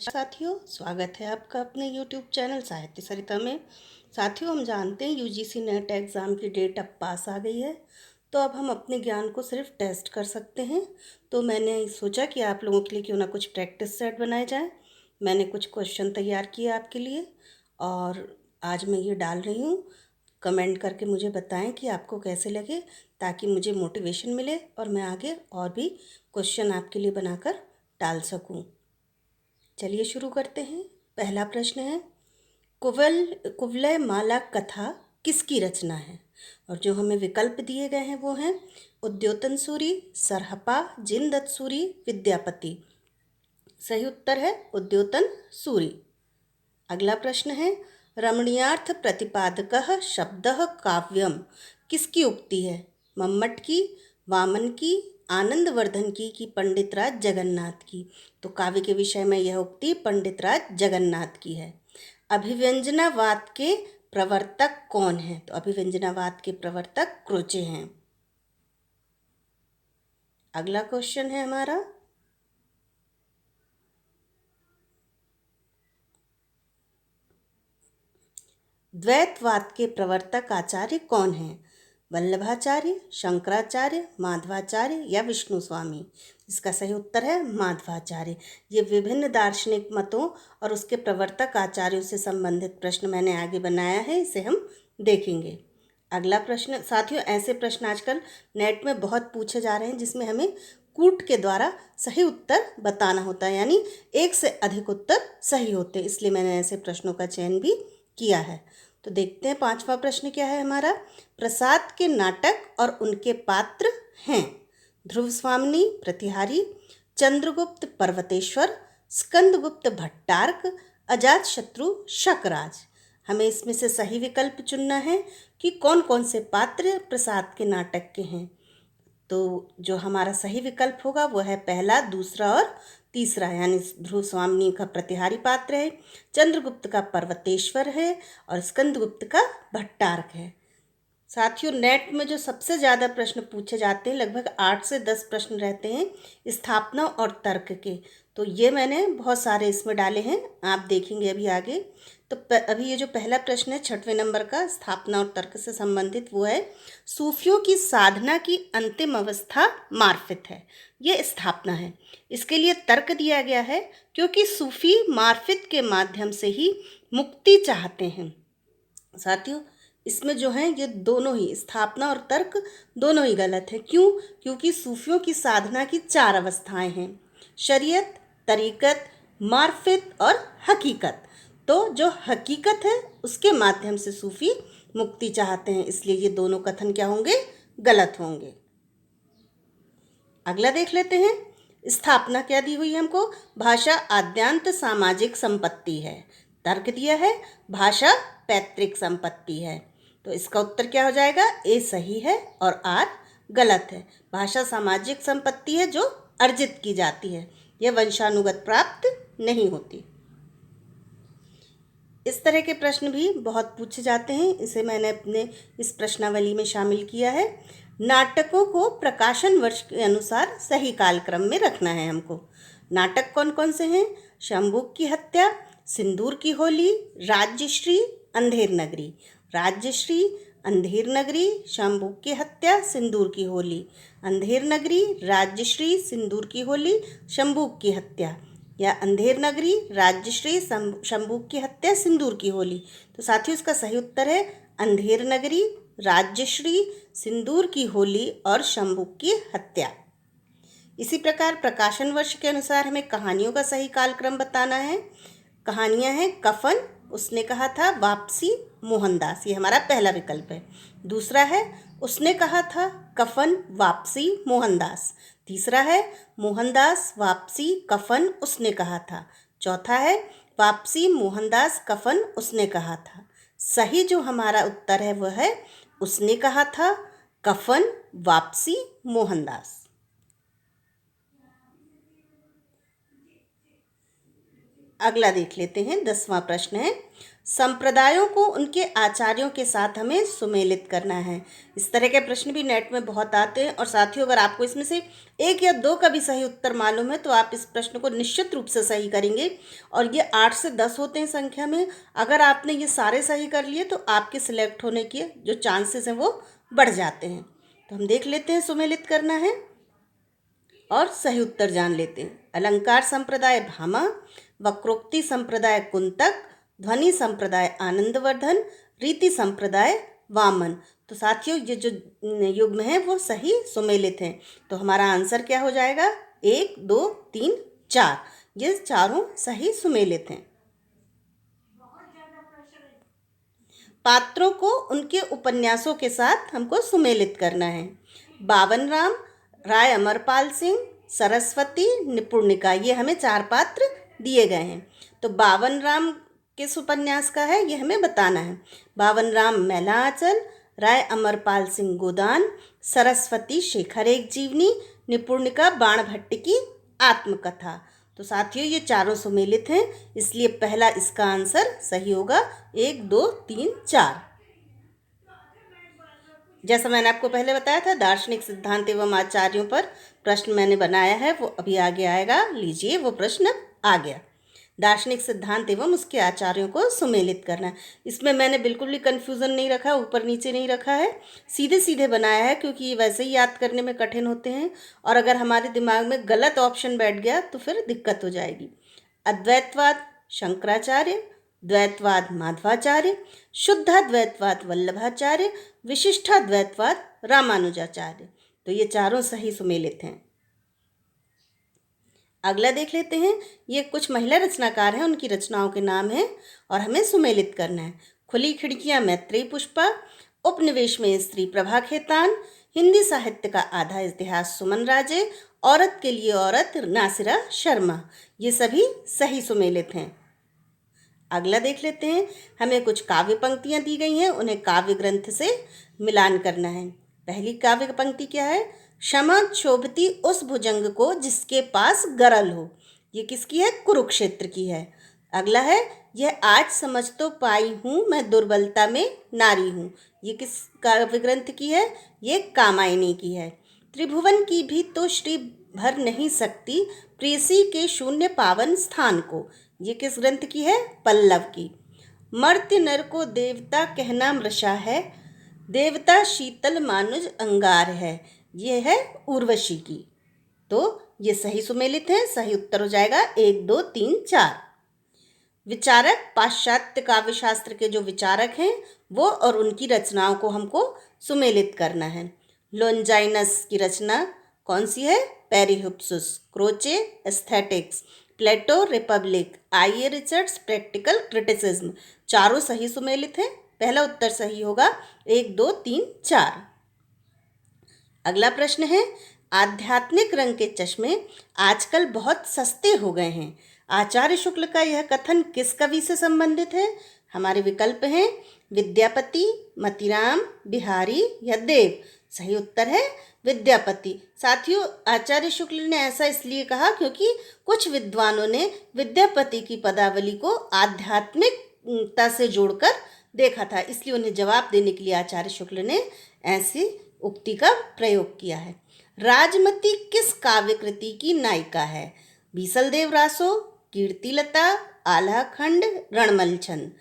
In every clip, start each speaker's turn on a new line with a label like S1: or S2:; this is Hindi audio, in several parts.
S1: साथियों, स्वागत है आपका अपने YouTube चैनल साहित्य सरिता में। साथियों, हम जानते हैं यूजीसी नेट एग्ज़ाम की डेट अब पास आ गई है, तो अब हम अपने ज्ञान को सिर्फ टेस्ट कर सकते हैं। तो मैंने सोचा कि आप लोगों के लिए क्यों ना कुछ प्रैक्टिस सेट बनाए जाए। मैंने कुछ क्वेश्चन तैयार किए आपके लिए और आज मैं ये डाल रही हूँ। कमेंट करके मुझे बताएं कि आपको कैसे लगे, ताकि मुझे मोटिवेशन मिले और मैं आगे और भी क्वेश्चन आपके लिए बनाकर डाल सकूँ। चलिए शुरू करते हैं। पहला प्रश्न है, कुवलय माला कथा किसकी रचना है? और जो हमें विकल्प दिए गए हैं वो हैं उद्योतन सूरी, सरहपा, जिनदत्त सूरी, विद्यापति। सही उत्तर है उद्योतन सूरी। अगला प्रश्न है, रमणीयार्थ प्रतिपादकः शब्दः काव्यम किसकी उक्ति है? मम्मट की, वामन की, आनंदवर्धन की कि पंडितराज जगन्नाथ की? तो काव्य के विषय में यह उक्ति पंडितराज जगन्नाथ की है। अभिव्यंजनावाद के प्रवर्तक कौन है? तो अभिव्यंजनावाद के प्रवर्तक क्रोचे हैं। अगला क्वेश्चन है हमारा, द्वैतवाद के प्रवर्तक आचार्य कौन हैं? वल्लभाचार्य, शंकराचार्य, माधवाचार्य या विष्णु स्वामी? इसका सही उत्तर है माधवाचार्य। ये विभिन्न दार्शनिक मतों और उसके प्रवर्तक आचार्यों से संबंधित प्रश्न मैंने आगे बनाया है, इसे हम देखेंगे। अगला प्रश्न साथियों, ऐसे प्रश्न आजकल नेट में बहुत पूछे जा रहे हैं जिसमें हमें कूट के द्वारा सही उत्तर बताना होता है, यानी एक से अधिक उत्तर सही होते हैं, इसलिए मैंने ऐसे प्रश्नों का चयन भी किया है। तो देखते हैं पांचवा प्रश्न क्या है हमारा। प्रसाद के नाटक और उनके पात्र हैं? ध्रुव स्वामिनी प्रतिहारी, चंद्रगुप्त पर्वतेश्वर, स्कंदगुप्त भट्टार्क, अजातशत्रु शकराज। हमें इसमें से सही विकल्प चुनना है कि कौन कौन से पात्र प्रसाद के नाटक के हैं। तो जो हमारा सही विकल्प होगा वो है पहला, दूसरा और तीसरा, यानी ध्रुव स्वामिनी का प्रतिहारी पात्र है, चंद्रगुप्त का पर्वतेश्वर है और स्कंदगुप्त का भट्टार्क है। साथियों, नेट में जो सबसे ज़्यादा प्रश्न पूछे जाते हैं, लगभग 8 से 10 प्रश्न रहते हैं स्थापना और तर्क के। तो ये मैंने बहुत सारे इसमें डाले हैं, आप देखेंगे अभी आगे। तो अभी ये जो पहला प्रश्न है 6वें नंबर का, स्थापना और तर्क से संबंधित, वो है सूफियों की साधना की अंतिम अवस्था मार्फित है। ये स्थापना है। इसके लिए तर्क दिया गया है क्योंकि सूफी मार्फित के माध्यम से ही मुक्ति चाहते हैं। साथियों, इसमें जो है ये दोनों ही, स्थापना और तर्क दोनों ही गलत है। क्यों? क्योंकि सूफियों की साधना की 4 अवस्थाएं हैं, शरीयत, तरीकत, मार्फित और हकीकत। तो जो हकीकत है उसके माध्यम से सूफी मुक्ति चाहते हैं, इसलिए ये दोनों कथन क्या होंगे? गलत होंगे। अगला देख लेते हैं। स्थापना क्या दी हुई है हमको? भाषा आद्यांत सामाजिक संपत्ति है। तर्क दिया है भाषा पैतृक संपत्ति है। तो इसका उत्तर क्या हो जाएगा? ए सही है और आर गलत है। भाषा सामाजिक संपत्ति है जो अर्जित की जाती है, यह वंशानुगत प्राप्त नहीं होती। इस तरह के प्रश्न भी बहुत पूछे जाते हैं, इसे मैंने अपने इस प्रश्नावली में शामिल किया है। नाटकों को प्रकाशन वर्ष के अनुसार सही कालक्रम में रखना है हमको। नाटक कौन कौन से हैं? शंभुक की हत्या, सिंदूर की होली, राज्यश्री, अंधेर नगरी। राज्यश्री, अंधेर नगरी, शंभुक की हत्या, सिंदूर की होली। अंधेर नगरी, राज्यश्री, सिंदूर की होली, शंभुक की हत्या, या अंधेर नगरी, राज्यश्री, शंभुक की हत्या, सिंदूर की होली। तो साथियों, इसका सही उत्तर है अंधेर नगरी, राज्यश्री, सिंदूर की होली और शंभुक की हत्या। इसी प्रकार प्रकाशन वर्ष के अनुसार हमें कहानियों का सही कालक्रम बताना है। कहानियां हैं कफन, उसने कहा था, वापसी, मोहनदास, ये हमारा पहला विकल्प है। दूसरा है उसने कहा था, कफन, वापसी, मोहनदास। तीसरा है मोहनदास, वापसी, कफन, उसने कहा था। चौथा है वापसी, मोहनदास, कफन, उसने कहा था। सही जो हमारा उत्तर है वह है उसने कहा था, कफन, वापसी, मोहनदास। अगला देख लेते हैं। 10वां प्रश्न है, संप्रदायों को उनके आचार्यों के साथ हमें सुमेलित करना है। इस तरह के प्रश्न भी नेट में बहुत आते हैं। और साथियों, अगर आपको इसमें से 1 या 2 का भी सही उत्तर मालूम है तो आप इस प्रश्न को निश्चित रूप से सही करेंगे। और ये 8 से 10 होते हैं संख्या में। अगर आपने ये सारे सही कर लिए तो आपके सिलेक्ट होने के जो चांसेस हैं वो बढ़ जाते हैं। तो हम देख लेते हैं सुमेलित करना है और सही उत्तर जान लेते हैं। अलंकार संप्रदाय भामा, वक्रोक्ति संप्रदाय कुंतक, ध्वनि संप्रदाय आनंदवर्धन, रीति संप्रदाय वामन। तो साथियों, ये जो युग्म है वो सही सुमेलित हैं। तो हमारा आंसर क्या हो जाएगा? 1, 2, 3, 4। ये चारों सही सुमेलित हैं। पात्रों को उनके उपन्यासों के साथ हमको सुमेलित करना है। बावन राम, राय अमरपाल सिंह, सरस्वती, निपुणिका, ये हमें 4 पात्र दिए गए हैं। तो बावन राम किस उपन्यास का है ये हमें बताना है। बावन राम मैला आंचल, राय अमरपाल सिंह गोदान, सरस्वती शेखर एक जीवनी, निपुणिका बाणभट्ट की आत्मकथा। तो साथियों, ये चारों सुमेलित हैं, इसलिए पहला इसका आंसर सही होगा। 1, 2, 3, 4। जैसा मैंने आपको पहले बताया था, दार्शनिक सिद्धांत एवं आचार्यों पर प्रश्न मैंने बनाया है, वो अभी आगे आएगा। लीजिए, वो प्रश्न आ गया। दार्शनिक सिद्धांत एवं उसके आचार्यों को सुमेलित करना है। इसमें मैंने बिल्कुल भी कन्फ्यूज़न नहीं रखा, ऊपर नीचे नहीं रखा है, सीधे सीधे बनाया है, क्योंकि ये वैसे ही याद करने में कठिन होते हैं। और अगर हमारे दिमाग में गलत ऑप्शन बैठ गया तो फिर दिक्कत हो जाएगी। अद्वैतवाद शंकराचार्य, द्वैतवाद माधवाचार्य, शुद्धाद्वैतवाद वल्लभाचार्य, विशिष्टाद्वैतवाद रामानुजाचार्य। तो ये चारों सही सुमेलित हैं। अगला देख लेते हैं। ये कुछ महिला रचनाकार हैं, उनकी रचनाओं के नाम हैं और हमें सुमेलित करना है। खुली खिड़कियां मैत्रेयी पुष्पा, उपनिवेश में स्त्री प्रभा खेतान, हिंदी साहित्य का आधा इतिहास सुमन राजे, औरत के लिए औरत नासिरा शर्मा। ये सभी सही सुमेलित हैं। अगला देख लेते हैं। हमें कुछ काव्य पंक्तियां दी गई हैं, उन्हें काव्य ग्रंथ से मिलान करना है। पहली काव्य पंक्ति क्या है? क्षमा क्षोभती उस भुजंग को जिसके पास गरल हो। ये किसकी है? कुरुक्षेत्र की है। अगला है, यह आज समझ तो पाई हूँ मैं दुर्बलता में नारी हूँ। ये किस काव्य ग्रंथ की है? ये कामायनी की है। त्रिभुवन की भी तो श्री भर नहीं सकती प्रेसी के शून्य पावन स्थान को। ये किस ग्रंथ की है? पल्लव की। मर्त्य नर को देवता कहना मृषा है, देवता शीतल मानुज अंगार है। ये है उर्वशी की। तो ये सही सुमेलित है। सही उत्तर हो जाएगा 1, 2, 3, 4। विचारक पाश्चात्य काव्य शास्त्र के जो विचारक हैं वो और उनकी रचनाओं को हमको सुमेलित करना है। लोंजाइनस की रचना कौन सी है? Peri Hupsous, Croce Aesthetics, Plato Republic, I A Richards Practical Criticism. चारों सही सुमेलित हैं। पहला उत्तर सही होगा। 1, 2, 3, 4। अगला प्रश्न है, आध्यात्मिक रंग के चश्मे आजकल बहुत सस्ते हो गए हैं। आचार्य शुक्ल का यह कथन किस कवि से संबंधित है? हमारे विकल्प हैं विद्यापति, मतीराम, बिहारी या देव। सही उत्तर है विद्यापति। साथियों, आचार्य शुक्ल ने ऐसा इसलिए कहा क्योंकि कुछ विद्वानों ने विद्यापति की पदावली को आध्यात्मिकता से जोड़कर देखा था, इसलिए उन्हें जवाब देने के लिए आचार्य शुक्ल ने ऐसी उक्ति का प्रयोग किया है। राजमती किस काव्य कृति की नायिका है? बीसलदेव रासो, कीर्तिलता, आल्हा खंड, रणमल छंद।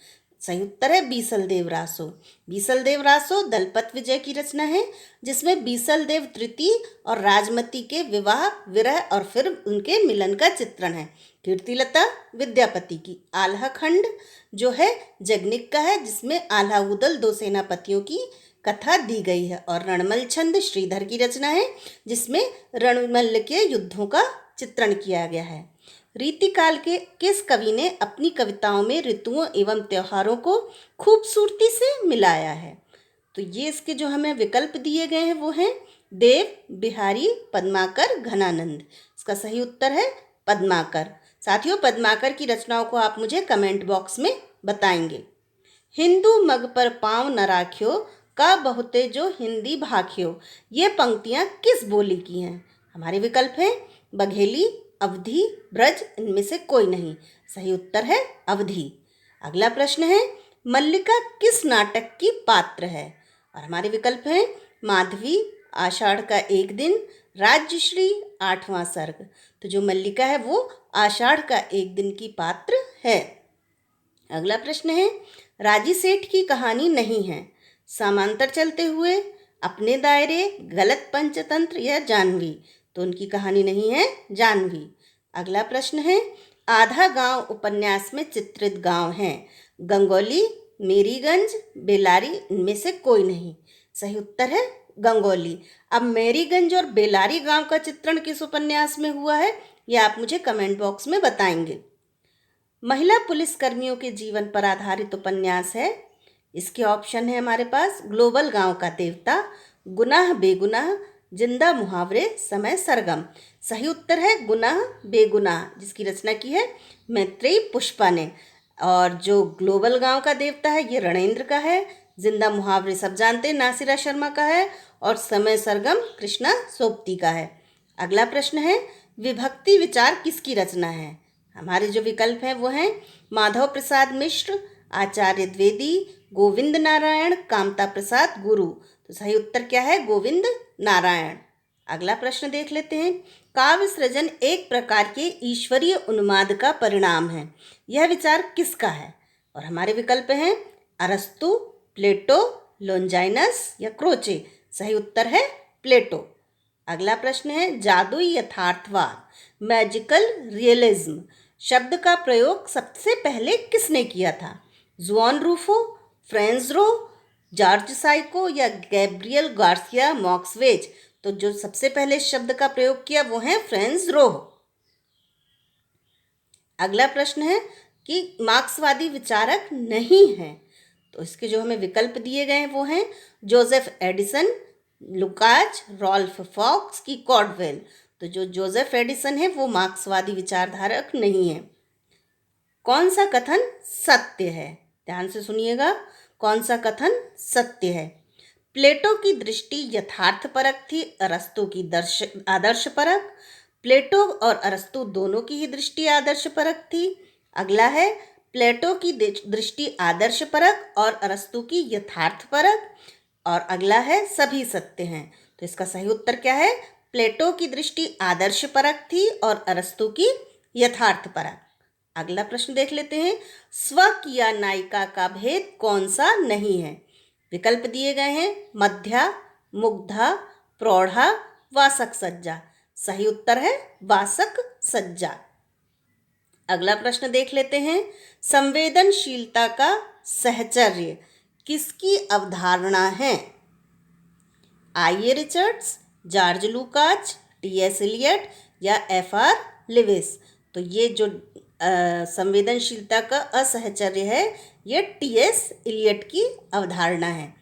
S1: सही उत्तर है बीसलदेव रासो। बीसलदेव रासो दलपत विजय की रचना है, जिसमें बीसलदेव तृतीय और राजमती के विवाह, विरह और फिर उनके मिलन का चित्रण है। कीर्तिलता विद्यापति की। आल्हा खंड जो है जगनिक का है, जिसमें आल्हा उदल 2 सेनापतियों की कथा दी गई है। और रणमल छंद श्रीधर की रचना है, जिसमें रणमल्ल के युद्धों का चित्रण किया गया है। रीतिकाल के किस कवि ने अपनी कविताओं में ऋतुओं एवं त्योहारों को खूबसूरती से मिलाया है? तो ये इसके जो हमें विकल्प दिए गए हैं वो हैं देव, बिहारी, पद्माकर, घनानंद। इसका सही उत्तर है पद्माकर। साथियों, पद्माकर की रचनाओं को आप मुझे कमेंट बॉक्स में बताएंगे। हिंदू मग पर पाँव न राख्यो का बहुते जो हिंदी भाख्यो। ये पंक्तियाँ किस बोली की हैं? हमारे विकल्प हैं बघेली, अवधी, ब्रज, इनमें से कोई नहीं। सही उत्तर है अवधि। अगला प्रश्न है, मल्लिका किस नाटक की पात्र है? और हमारे विकल्प हैं माधवी, आषाढ़ का एक दिन, राज्यश्री, आठवां सर्ग। तो जो मल्लिका है वो आषाढ़ का एक दिन की पात्र है। अगला प्रश्न है, राजी सेठ की कहानी नहीं है, समांतर चलते हुए, अपने दायरे, गलत पंचतंत्र या जानवी। तो उनकी कहानी नहीं है जानवी। अगला प्रश्न है, आधा गांव उपन्यास में चित्रित गांव है, गंगौली, मेरीगंज, बेलारी, इनमें से कोई नहीं। सही उत्तर है गंगौली। अब मेरीगंज और बेलारी गांव का चित्रण किस उपन्यास में हुआ है, यह आप मुझे कमेंट बॉक्स में बताएंगे। महिला पुलिसकर्मियों के जीवन पर आधारित उपन्यास है। इसके ऑप्शन है हमारे पास ग्लोबल गांव का देवता, गुनाह बेगुनाह, जिंदा मुहावरे, समय सरगम। सही उत्तर है गुनाह बेगुनाह, जिसकी रचना की है मैत्रेयी पुष्पा ने। और जो ग्लोबल गांव का देवता है ये रणेंद्र का है, जिंदा मुहावरे सब जानते हैं नासिरा शर्मा का है, और समय सरगम कृष्णा सोबती का है। अगला प्रश्न है, विभक्ति विचार किसकी रचना है? हमारे जो विकल्प हैं वो हैं माधव प्रसाद मिश्र, आचार्य द्विवेदी, गोविंद नारायण, कामता प्रसाद गुरु। तो सही उत्तर क्या है? गोविंद नारायण। अगला प्रश्न देख लेते हैं, काव्य सृजन एक प्रकार के ईश्वरीय उन्माद का परिणाम है, यह विचार किसका है? और हमारे विकल्प हैं अरस्तु, प्लेटो, लोंजाइनस या क्रोचे। सही उत्तर है प्लेटो। अगला प्रश्न है, जादुई यथार्थवाद, मैजिकल रियलिज्म शब्द का प्रयोग सबसे पहले किसने किया था? जुआन रूफो, फ्रेंज रो, जॉर्ज साइको या गैब्रियल गार्सिया मॉर्क्वेज। तो जो सबसे पहले शब्द का प्रयोग किया वो है फ्रेंज रो। अगला प्रश्न है कि मार्क्सवादी विचारक नहीं है, तो इसके जो हमें विकल्प दिए गए हैं वो हैं Joseph Addison, Lukacs, Ralph Fox की कॉर्डवेल। तो जो जोसेफ एडिसन है वो मार्क्सवादी विचारधारक नहीं है। कौन सा कथन सत्य है? ध्यान से सुनिएगा, कौन सा कथन सत्य है? प्लेटो की दृष्टि यथार्थपरक थी, अरस्तु की आदर्शपरक। प्लेटो और अरस्तु दोनों की ही दृष्टि आदर्शपरक थी। अगला है, प्लेटो की दृष्टि आदर्शपरक और अरस्तु की यथार्थपरक। और अगला है, सभी सत्य हैं। तो इसका सही उत्तर क्या है? प्लेटो की दृष्टि आदर्शपरक थी और अरस्तु की यथार्थपरक। अगला प्रश्न देख लेते हैं, स्वक या नायिका का भेद कौन सा नहीं है? विकल्प दिए गए हैं मध्या, मुग्धा, प्रौढ़ा, वासक सज्जा। सही उत्तर है वासक सज्जा। अगला प्रश्न देख लेते हैं, संवेदनशीलता का सहचर्य किसकी अवधारणा है? I A. Richards, George Lukacs, T S. Eliot या एफ.आर. लिविस। तो ये जो संवेदनशीलता का असहचर्य है ये टी.एस. इलियट की अवधारणा है।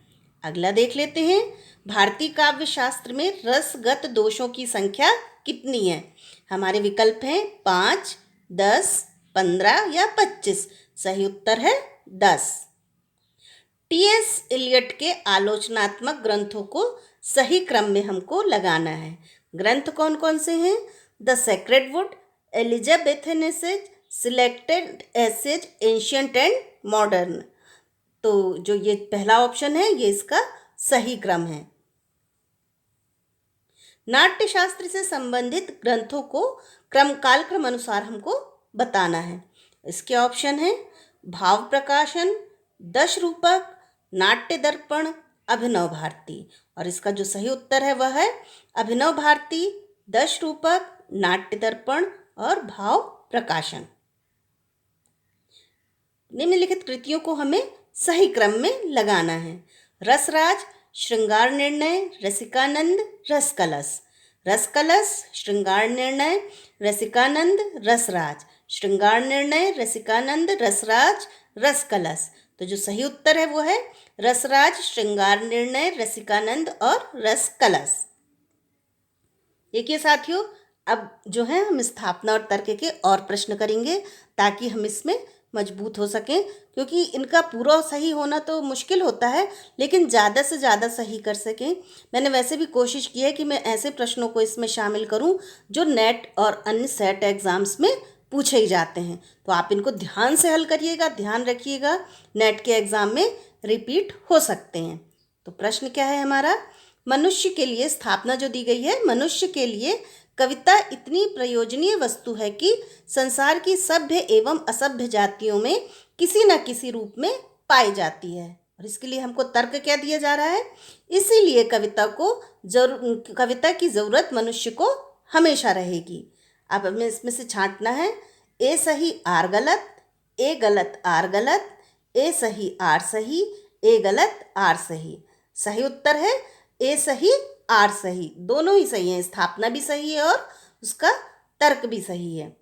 S1: अगला देख लेते हैं, भारतीय काव्य शास्त्र में रसगत दोषों की संख्या कितनी है? हमारे विकल्प हैं 5, 10, 15 या 25। सही उत्तर है 10। टी.एस. इलियट के आलोचनात्मक ग्रंथों को सही क्रम में हमको लगाना है। ग्रंथ कौन कौन से हैं? The sacred wood, Elizabethan essays, selected essays, ancient and modern. तो जो ये पहला ऑप्शन है ये इसका सही क्रम है। नाट्यशास्त्र से संबंधित ग्रंथों को कालक्रम अनुसार हमको बताना है। इसके ऑप्शन है भाव प्रकाशन, दश रूपक, नाट्य दर्पण, अभिनव भारती। और इसका जो सही उत्तर है वह है अभिनव भारती, दश रूपक, नाट्य दर्पण और भाव प्रकाशन। निम्नलिखित कृतियों को हमें सही क्रम में लगाना है। रसराज, श्रृंगार निर्णय, रसिकानंद, रसकलश। रसकलश, श्रृंगार निर्णय, रसिकानंद, रसराज। श्रृंगार निर्णय, रसिकानंद, रसराज, रसकलश। तो जो सही उत्तर है वो है रसराज, श्रृंगार निर्णय, रसिकानंद और रसकलश। देखिए साथियों, अब जो है हम स्थापना और तर्क के और प्रश्न करेंगे ताकि हम इसमें मजबूत हो सकें, क्योंकि इनका पूरा सही होना तो मुश्किल होता है लेकिन ज़्यादा से ज़्यादा सही कर सकें। मैंने वैसे भी कोशिश की है कि मैं ऐसे प्रश्नों को इसमें शामिल करूं जो नेट और अन्य सेट एग्ज़ाम्स में पूछे ही जाते हैं। तो आप इनको ध्यान से हल करिएगा, ध्यान रखिएगा, नेट के एग्ज़ाम में रिपीट हो सकते हैं। तो प्रश्न क्या है हमारा, मनुष्य के लिए स्थापना जो दी गई है, मनुष्य के लिए कविता इतनी प्रयोजनीय वस्तु है कि संसार की सभ्य एवं असभ्य जातियों में किसी न किसी रूप में पाई जाती है। और इसके लिए हमको तर्क क्या दिया जा रहा है, इसीलिए कविता की ज़रूरत मनुष्य को हमेशा रहेगी। अब हमें इसमें से छांटना है, ए सही आर गलत, ए गलत आर गलत, ए सही आर सही, ए गलत आर सही। सही उत्तर है ए सही आर सही, दोनों ही सही हैं, स्थापना भी सही है और उसका तर्क भी सही है।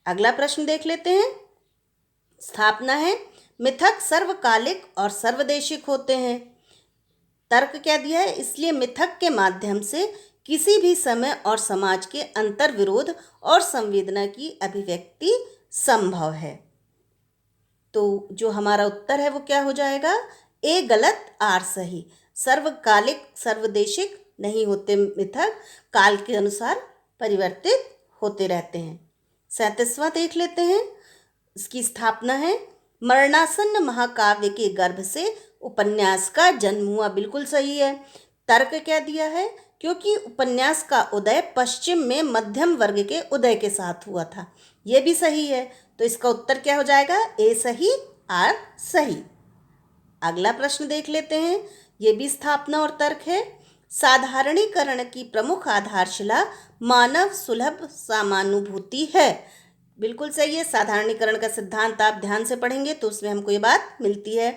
S1: अगला प्रश्न देख लेते हैं। स्थापना है, मिथक सर्वकालिक और सर्वदेशिक होते हैं। तर्क क्या दिया है, इसलिए मिथक के माध्यम से किसी भी समय और समाज के अंतर विरोध और संवेदना की अभिव्यक्ति संभव है। तो जो हमारा उत्तर है वो क्या हो जाएगा, ए गलत आर सही। सर्वकालिक सर्वदेशिक नहीं होते मिथक, काल के अनुसार परिवर्तित होते रहते हैं। 37वां देख लेते हैं। इसकी स्थापना है, मरणासन्न महाकाव्य के गर्भ से उपन्यास का जन्म हुआ। बिल्कुल सही है। तर्क क्या दिया है, क्योंकि उपन्यास का उदय पश्चिम में मध्यम वर्ग के उदय के साथ हुआ था। ये भी सही है। तो इसका उत्तर क्या हो जाएगा, ए सही आर सही। अगला प्रश्न देख लेते हैं। ये भी स्थापना और तर्क है। साधारणीकरण की प्रमुख आधारशिला मानव सुलभ समानुभूति है। बिल्कुल सही है। साधारणीकरण का सिद्धांत आप ध्यान से पढ़ेंगे तो उसमें हमको ये बात मिलती है।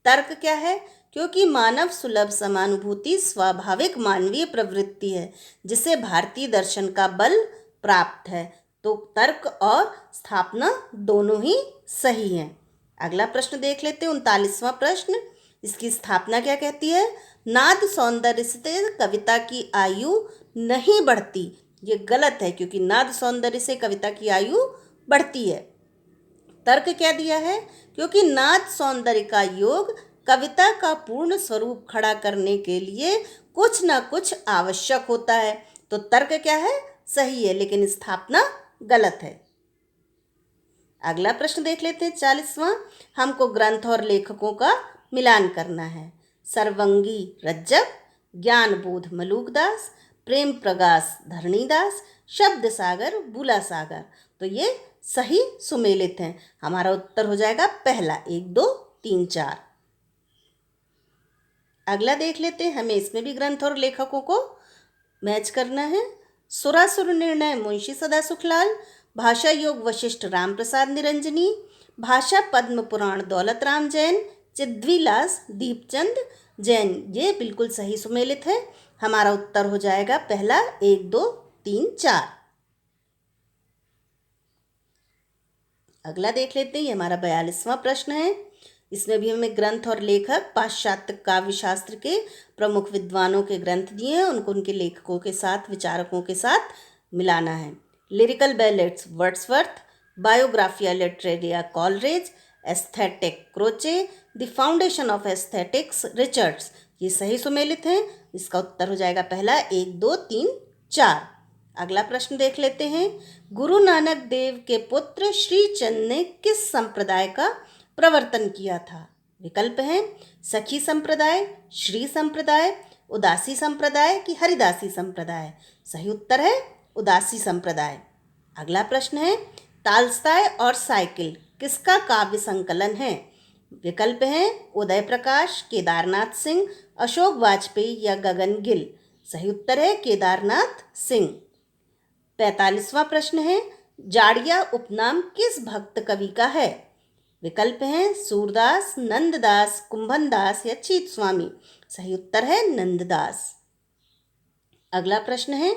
S1: तर्क क्या है, क्योंकि मानव सुलभ समानुभूति स्वाभाविक मानवीय प्रवृत्ति है जिसे भारतीय दर्शन का बल प्राप्त है। तो तर्क और स्थापना दोनों ही सही हैं। अगला प्रश्न देख लेते हैं। 39वां प्रश्न, इसकी स्थापना क्या कहती है, नाद सौंदर्य से कविता की आयु नहीं बढ़ती। ये गलत है, क्योंकि नाद सौंदर्य से कविता की आयु बढ़ती है। तर्क क्या दिया है, क्योंकि नाद सौंदर्य का योग कविता का पूर्ण स्वरूप खड़ा करने के लिए कुछ ना कुछ आवश्यक होता है। तो तर्क क्या है, सही है, लेकिन स्थापना गलत है। अगला प्रश्न देख लेते हैं। 40वां, हमको ग्रंथ और लेखकों का मिलान करना है। सर्वंगी रज्जक, ज्ञानबोध मलूकदास, प्रेम प्रकाश धरणीदास, शब्द सागर बुला सागर। तो ये सही सुमेलित हैं। हमारा उत्तर हो जाएगा पहला, 1 2 3 4। अगला देख लेते हैं। हमें इसमें भी ग्रंथ और लेखकों को मैच करना है। सुरासुर निर्णय मुंशी सदा सुखलाल, भाषा योग वशिष्ठ राम प्रसाद निरंजनी, भाषा पद्म पुराण दौलत राम जैन, चिद्विलास दीपचंद जैन। ये बिल्कुल सही सुमेलित है। हमारा उत्तर हो जाएगा पहला, 1 2 3 4। अगला देख लेते हैं। ये हमारा 42वां प्रश्न है। इसमें भी हमें ग्रंथ और लेखक पाश्चात्य काव्य शास्त्र के प्रमुख विद्वानों के ग्रंथ दिए हैं, उनको उनके लेखकों के साथ, विचारकों के साथ मिलाना है। Lyrical ballads Wordsworth, Biographia Literaria Coleridge, aesthetic Croce, the foundation of aesthetics Richards. ये सही सुमेलित हैं। इसका उत्तर हो जाएगा पहला, 1 2 3 4। अगला प्रश्न देख लेते हैं। गुरु नानक देव के पुत्र श्री चंद ने किस संप्रदाय का प्रवर्तन किया था। विकल्प हैं, सखी संप्रदाय, श्री संप्रदाय, उदासी संप्रदाय कि हरिदासी संप्रदाय। सही उत्तर है उदासी संप्रदाय। अगला प्रश्न है, तालस्ताय और साइकिल किसका काव्य संकलन है। विकल्प हैं, उदय प्रकाश, केदारनाथ सिंह, अशोक वाजपेयी या गगन गिल। सही उत्तर है केदारनाथ सिंह। 45वां प्रश्न है, जाड़िया उपनाम किस भक्त कवि का है। विकल्प हैं, सूरदास, नंददास, कुंभनदास या चीत स्वामी। सही उत्तर है नंददास। अगला प्रश्न है,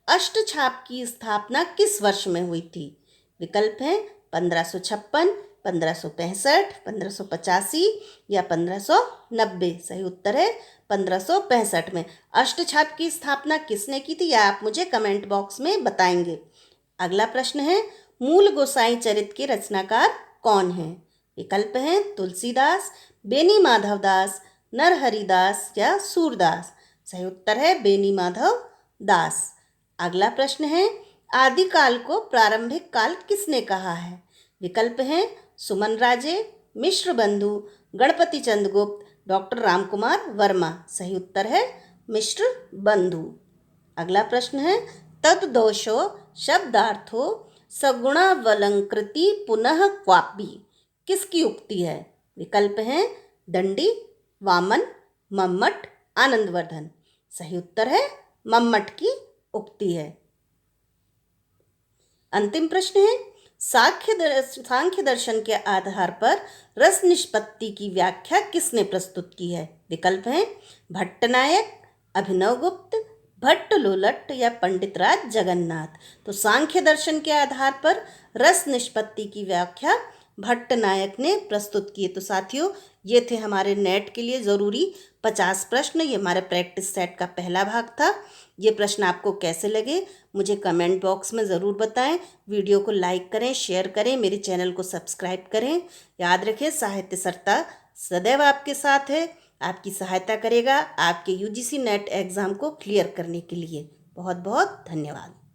S1: अष्टछाप की स्थापना किस वर्ष में हुई थी। विकल्प हैं, 1556, 1565, 1585 या 1590। सही उत्तर है 1565 में। अष्टछाप की स्थापना किसने की थी, यह आप मुझे कमेंट बॉक्स में बताएंगे। अगला प्रश्न है, मूल गोसाई चरित के रचनाकार कौन हैं। विकल्प हैं, तुलसीदास, बेनी माधव दास, नरहरिदास या सूरदास। सही उत्तर है बेनी माधव दास। अगला प्रश्न है, आदिकाल को प्रारंभिक काल किसने कहा है? विकल्प हैं सुमन राजे, मिश्र बंधु, गणपति चंद्रगुप्त, डॉक्टर रामकुमार वर्मा। सही उत्तर है मिश्र बंधु। अगला प्रश्न है तद्दोषो शब्दार्थो सगुणावलंकृति पुनः क्वापि किसकी उक्ति है? विकल्प हैं दंडी, वामन, मम्मट, आनंदवर्धन। सही उत्तर है मम्मट की उक्ति है। अंतिम प्रश्न है सांख्य दर्शन के आधार पर रस निष्पत्ति की व्याख्या किसने प्रस्तुत की है? विकल्प हैं भट्टनायक, अभिनवगुप्त, भट्ट लोलट या पंडितराज जगन्नाथ। तो सांख्य दर्शन के आधार पर रस निष्पत्ति की व्याख्या भट्टनायक ने प्रस्तुत की है। तो साथियों, ये थे हमारे नेट के लिए ज़रूरी 50 प्रश्न। ये हमारे प्रैक्टिस सेट का पहला भाग था। ये प्रश्न आपको कैसे लगे मुझे कमेंट बॉक्स में ज़रूर बताएं। वीडियो को लाइक करें, शेयर करें, मेरे चैनल को सब्सक्राइब करें। याद रखें साहित्य सरता सदैव आपके साथ है, आपकी सहायता करेगा आपके यूजीसी नेट एग्ज़ाम को क्लियर करने के लिए। बहुत बहुत धन्यवाद।